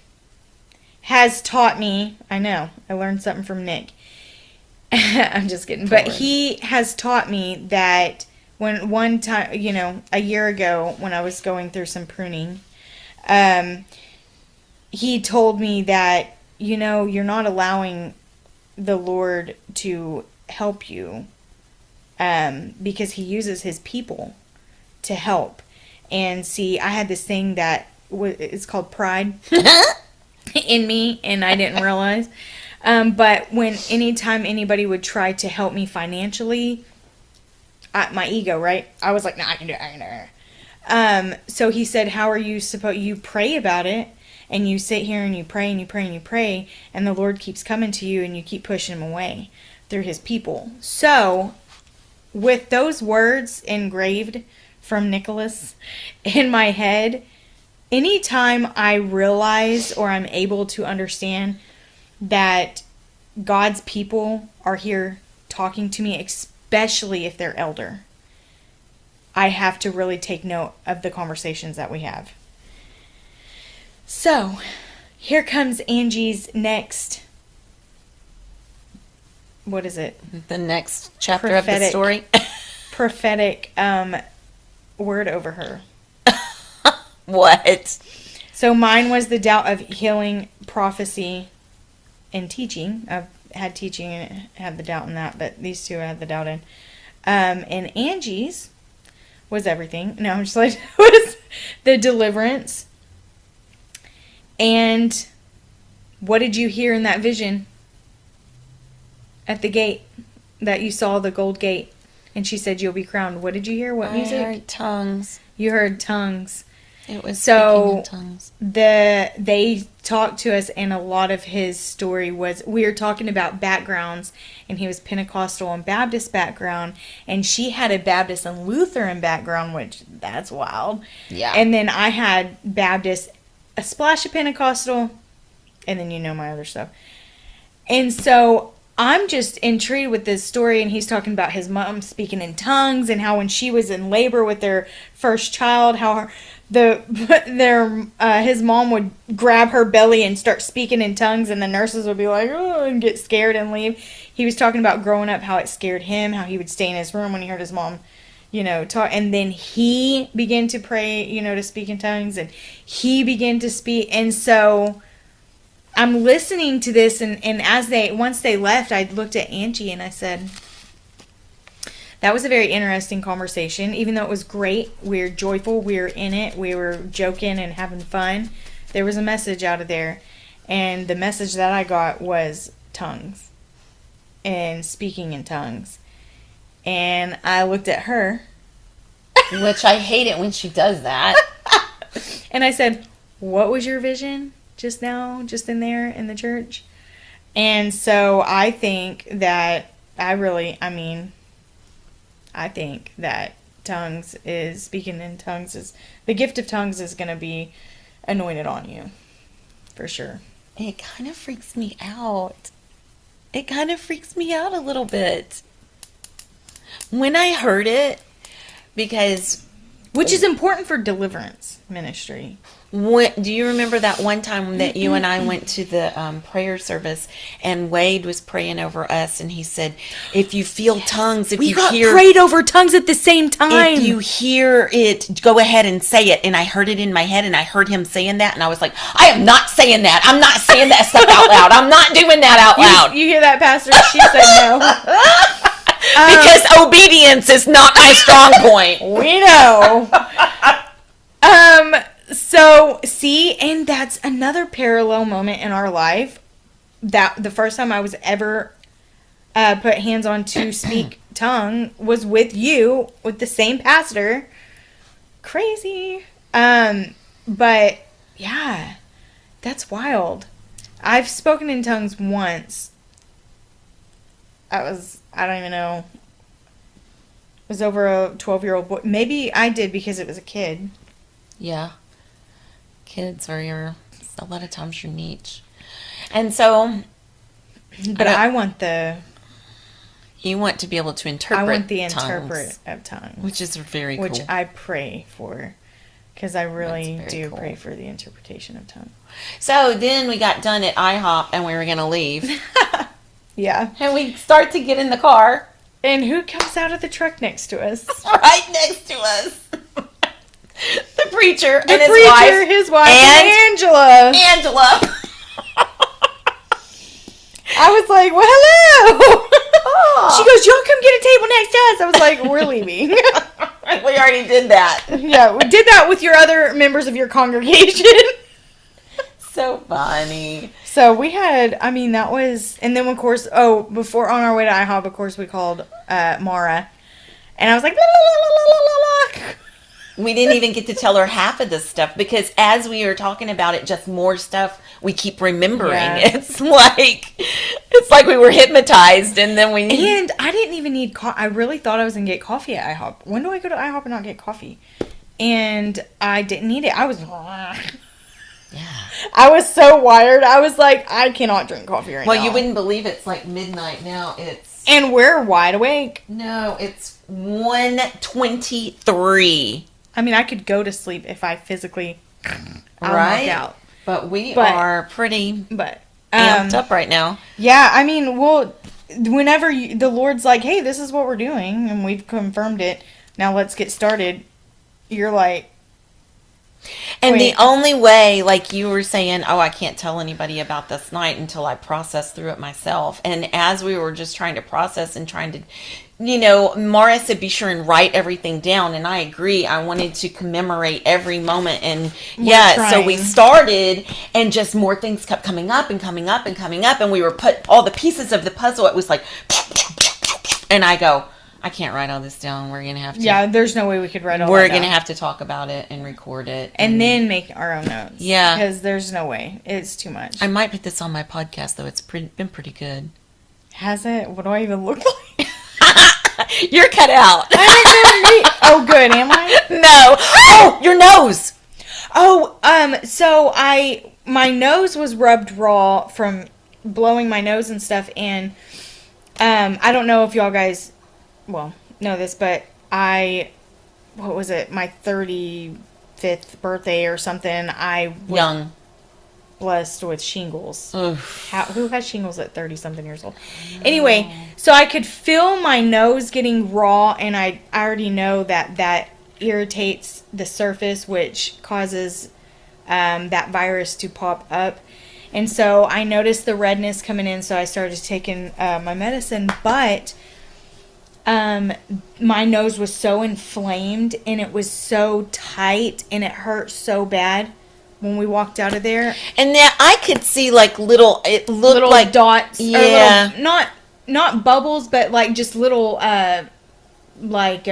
has taught me, I know, I learned something from Nick. I'm just kidding. But he has taught me that when one time, a year ago when I was going through some pruning, he told me that, you're not allowing the Lord to help you because he uses his people to help. And see, I had this thing that it's called pride in me, and I didn't realize. But anytime anybody would try to help me financially, my ego, right? I was like, no, I can do it. So he said, how are you you pray about it, and you sit here and you pray and you pray and you pray, and the Lord keeps coming to you, and you keep pushing him away through his people. So with those words engraved from Nicholas in my head, anytime I realize or I'm able to understand that God's people are here talking to me, especially if they're elder, I have to really take note of the conversations that we have. So, here comes Angie's next, what is it? The next chapter of the story. Prophetic word over her. What? So mine was the doubt of healing, prophecy, and teaching. I've had teaching and had the doubt in that, but these two I had the doubt in. And Angie's was everything. No, I'm just like, was the deliverance. And what did you hear in that vision at the gate that you saw, the gold gate? And she said, you'll be crowned. What did you hear? What music? I heard tongues. You heard tongues. It was speaking in tongues. They talked to us, and a lot of his story was, we were talking about backgrounds, and he was Pentecostal and Baptist background, and she had a Baptist and Lutheran background, which that's wild. Yeah. And then I had Baptist, a splash of Pentecostal, and then my other stuff. And so I'm just intrigued with this story, and he's talking about his mom speaking in tongues, and how when she was in labor with their first child, how his mom would grab her belly and start speaking in tongues, and the nurses would be like, oh, and get scared and leave. He was talking about growing up, how it scared him, how he would stay in his room when he heard his mom, talk, and then he began to pray, to speak in tongues, and he began to speak, and so I'm listening to this, and once they left, I looked at Angie and I said, that was a very interesting conversation. Even though it was great, we were joyful, we were in it, we were joking and having fun. There was a message out of there. And the message that I got was tongues and speaking in tongues. And I looked at her. Which I hate it when she does that. And I said, what was your vision just now, just in there in the church? And so I think that I think that speaking in tongues is, the gift of tongues is going to be anointed on you. For sure. It kind of freaks me out. It kind of freaks me out a little bit. When I heard it, because... Which is important for deliverance ministry. Do you remember that one time that you and I went to the prayer service and Wade was praying over us and he said, if you feel tongues, we prayed over tongues at the same time. If you hear it, go ahead and say it. And I heard it in my head and I heard him saying that and I was like, I am not saying that. I'm not saying that stuff out loud. I'm not doing that out loud. You hear that, Pastor? She said no. Because obedience is not my strong point. We know. So, see, and that's another parallel moment in our life. That the first time I was ever put hands on to speak tongue was with you, with the same pastor. Crazy. But, yeah, that's wild. I've spoken in tongues once. I don't even know. It was over a 12-year-old boy. Maybe I did because it was a kid. Yeah. Kids are a lot of times your niche. And so... But I want the... You want to be able to interpret I want the tongues, interpret of tongues. which is very cool. Which I pray for. Because I really do cool. pray for the interpretation of tongues. So then we got done at IHOP and we were going to leave. Yeah. And we start to get in the car. And who comes out of the truck next to us? Right next to us. The preacher and his wife, and Angela. I was like, well, hello. Oh. She goes, y'all come get a table next to us. I was like, we're leaving. We already did that. Yeah, we did that with your other members of your congregation. So funny. So we had, that was, and then of course, before on our way to IHOP, of course, we called Mara. And I was like, blah, blah, blah, blah, blah. We didn't even get to tell her half of this stuff because as we were talking about it, just more stuff we keep remembering. Yeah. It's like we were hypnotized and then we... And I didn't even need coffee. I really thought I was going to get coffee at IHOP. When do I go to IHOP and not get coffee? And I didn't need it. I was... Yeah. I was so wired. I was like, I cannot drink coffee right now. Well, you wouldn't believe it's like midnight now. And we're wide awake. No, it's 1:23. I could go to sleep if I physically right out. But we are pretty amped up right now. Yeah, whenever the Lord's like, hey, this is what we're doing, and we've confirmed it, now let's get started, you're like... And the only way, like you were saying, I can't tell anybody about this night until I process through it myself. And as we were just trying to process and trying to, Mara said be sure and write everything down. And I agree. I wanted to commemorate every moment. And so we started and just more things kept coming up and coming up and coming up. And we were put all the pieces of the puzzle. It was like, and I go, I can't write all this down. We're going to have to. Yeah, there's no way we could write all that We're down. going to have to talk about it and record it. And then make our own notes. Yeah. Because there's no way. It's too much. I might put this on my podcast, though. It's been pretty good. Has it? What do I even look like? You're cut out. Oh, good. Am I? No. Oh, your nose. Oh, so my nose was rubbed raw from blowing my nose and stuff. And I don't know if y'all guys... know this, but what was it, my 35th birthday or something, I was young, blessed with shingles. Oof. Who has shingles at 30-something years old? Anyway, so I could feel my nose getting raw, and I already know that irritates the surface, which causes that virus to pop up. And so I noticed the redness coming in, so I started taking my medicine, but... my nose was so inflamed and it was so tight and it hurt so bad when we walked out of there. And then I could see like it looked Little like dots. Yeah. Or little, not bubbles, but like just little, like,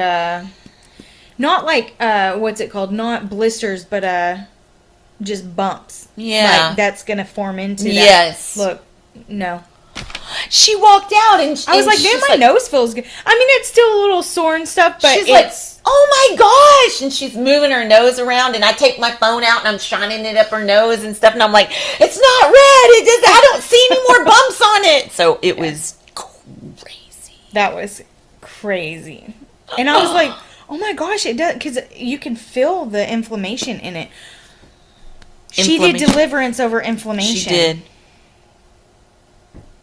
not like, what's it called? Not blisters, but, just bumps. Yeah. Like that's going to form into that. Yes. Look, no. She walked out and I was like, man, my nose feels good. I mean, it's still a little sore and stuff, but she's like, oh my gosh. And she's moving her nose around, and I take my phone out and I'm shining it up her nose and stuff. And I'm like, it's not red. I don't see any more bumps on it. So it was crazy. That was crazy. And I was like, oh my gosh, it does. Because you can feel the inflammation in it. She did deliverance over inflammation. She did.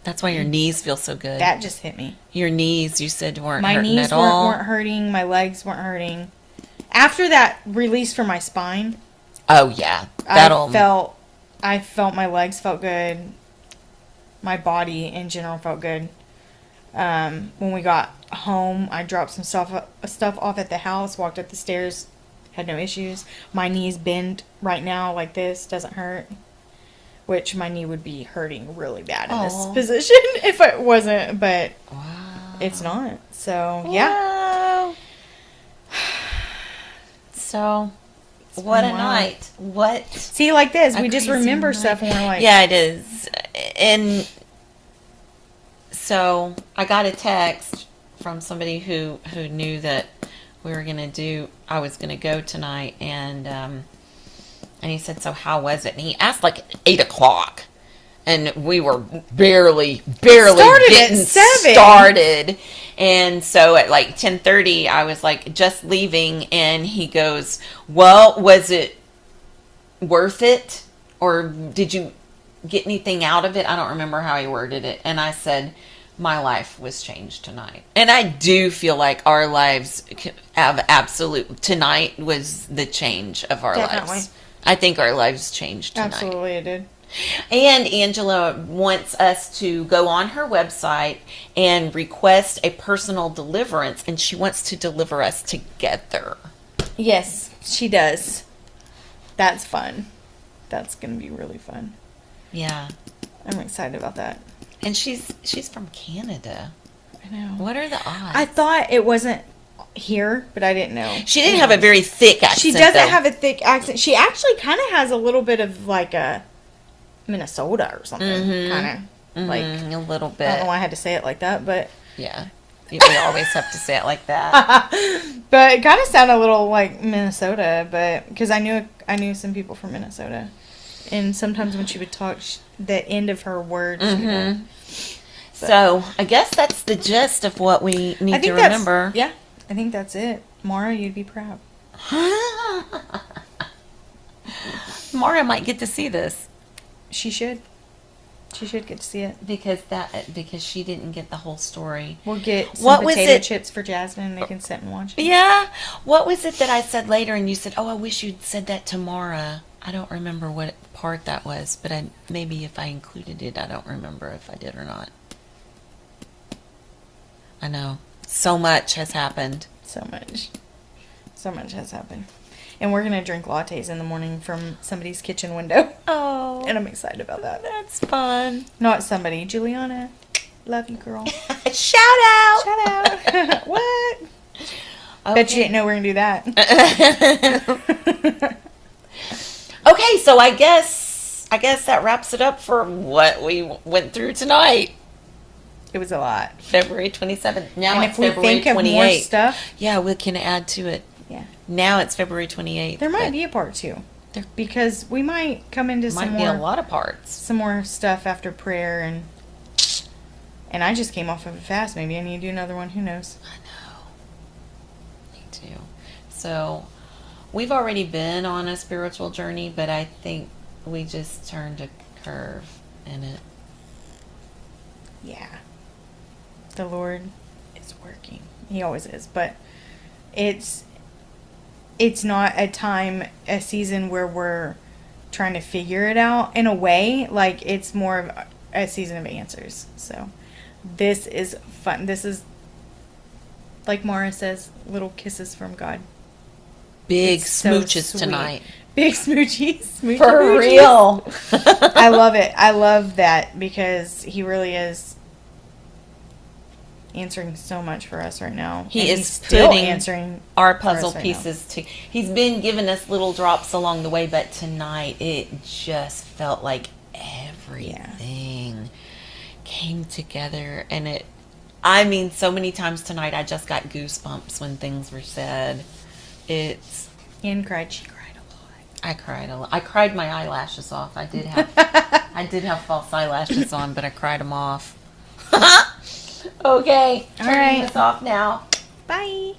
That's why your knees feel so good. That just hit me. Your knees, you said, weren't my hurting knees at all. weren't hurting. My legs weren't hurting. After that release from my spine. Oh yeah, I felt my legs felt good. My body in general felt good. When we got home, I dropped some stuff off at the house. Walked up the stairs, had no issues. My knees bend right now like this, doesn't hurt. Which my knee would be hurting really bad in this position if it wasn't, but it's not. So, yeah. Wow. So, what a night. What? See, like this, we just remember stuff and we're like... Yeah, it is. And so, I got a text from somebody who knew that I was going to go tonight, and he said, so how was it? And he asked like 8 o'clock. And we were barely getting started. And so at like 10:30, I was like just leaving. And he goes, well, was it worth it? Or did you get anything out of it? I don't remember how he worded it. And I said, my life was changed tonight. And I do feel like our lives have tonight was the change of our lives. I think our lives changed tonight. Absolutely, it did. And Angela wants us to go on her website and request a personal deliverance, and she wants to deliver us together. Yes, she does. That's fun. That's going to be really fun. Yeah. I'm excited about that. And she's from Canada. I know. What are the odds? I thought it wasn't here, but I didn't know. She didn't have a very thick accent. She doesn't have a thick accent. She actually kind of has a little bit of like a Minnesota or something. Kind of like a little bit. I don't know why I had to say it like that, but yeah, we always have to say it like that. But it kind of sounded a little like Minnesota, but because I knew some people from Minnesota, and sometimes when she would talk, the end of her words. So I guess that's the gist of what we need to remember. Yeah. I think that's it. Mara, you'd be proud. Mara might get to see this. She should. She should get to see it. Because she didn't get the whole story. We'll get some potato chips for Jasmine and they can sit and watch it. Yeah. What was it that I said later and you said, oh, I wish you'd said that to Mara. I don't remember what part that was, but maybe if I included it, I don't remember if I did or not. I know. So much has happened. So much has happened. And we're going to drink lattes in the morning from somebody's kitchen window. Oh. And I'm excited about that. That's fun. Not somebody. Juliana. Love you, girl. Shout out. Shout out. What? Okay. Bet you didn't know we were going to do that. Okay, so I guess that wraps it up for what we went through tonight. It was a lot. February 27th. Now and it's if we February think 28th. of more stuff. Yeah, we can add to it. Yeah. Now it's February 28th. There might be a part 2. Because we might come into some more. Might be a lot of parts. Some more stuff after prayer. And I just came off of a fast. Maybe I need to do another one. Who knows? I know. Me too. So, we've already been on a spiritual journey, but I think we just turned a curve in it. Yeah. The Lord is working. He always is. But it's not a season where we're trying to figure it out in a way. Like, it's more of a season of answers. So, this is fun. This is, like Mara says, little kisses from God. Big it's smooches so tonight. Big smoochy. Smoochy For moochies. real. I love it. I love that because he really is answering so much for us right now. He And is he's still putting answering our for puzzle us right pieces to. He's been giving us little drops along the way, but tonight it just felt like everything came together, and it. I mean, so many times tonight I just got goosebumps when things were said. It's. And cried. She cried a lot. I cried a lot. I cried my eyelashes off. I did have false eyelashes on, but I cried them off. Okay, All turning right. this off now. Bye.